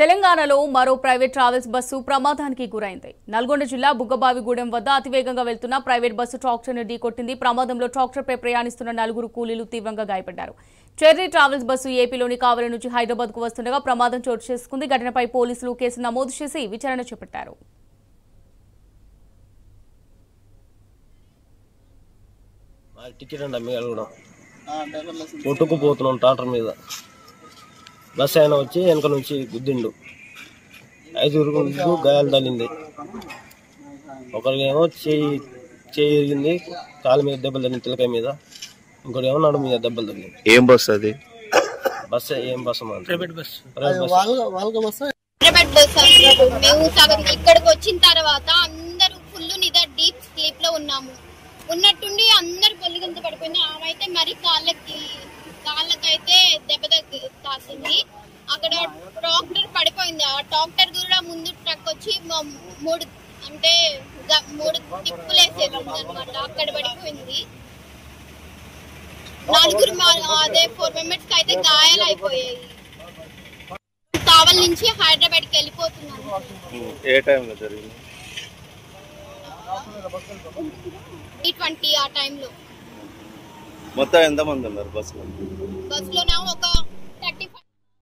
తెలంగాణలో మరో private travels bus ప్రమాదానికి గురైంది. నల్గొండ జిల్లా బుగ్గబావిగూడెం వద్ద అతివేగంగా వెళ్తున్న ప్రైవేట్ బస్సు ట్రాక్టర్ను ఢీకొట్టింది. ప్రమాదంలో ట్రాక్టర్పై ప్రయాణిస్తున్న 4 కూలీలు తీవ్రంగా గాయపడ్డారు. చెర్రీ ట్రావెల్స్ బస్సు ఏపీలోని కావలి నుంచి హైదరాబాద్కు వస్తుండగా ప్రమాదం చోటు చేసుకుంది. ఘటనపై పోలీసులు కేసు నమోదు చేసి విచారణ చేపట్టారు. కొట్టుకుపోతున్నాం ట్రాక్టర్ మీద. బస్ ఆయన వచ్చి వెనక నుంచి గుద్దిండు. 5 గాయాలు తగిలింది. ఒకరికేమో చేయి ఇరిగింది, కాలు మీద దెబ్బలు తగిలింది, తిలకాయ మీద. ఇంకోటి నడు మీద దెబ్బలు తగిలింది. ఏం బస్ అది? బస్ ఏం బస్? Private bus. మేము సగం ఇక్కడికి వచ్చిన తర్వాత అందరూ ఫుల్ నిద్ర డీప్ స్లీప్ లో ఉన్నాము. ఉన్నట్టుండి అందరు పొల్లిగంత పడిపోయింది. ఆమె మరి కాళ్ళకైతే దెబ్బ తాకింది. అక్కడ ట్రాక్టర్ పడిపోయింది. ఆ ట్రాక్టర్ కూడా ముందు ట్రక్ వచ్చి 3 టిప్పులు వేసేది అనమాట. అక్కడ పడిపోయింది. 4 మెంబర్స్ కి అయితే గాయాలు అయిపోయాయి. కావల్ నుంచి హైదరాబాద్ కి వెళ్ళిపోతున్నాను. ఏ టైంలో జరిగింది? 20 ఆ టైంలో. మొత్తం ఎంతమంది ఉన్నారు బస్సులో? బస్సులోనే ఒక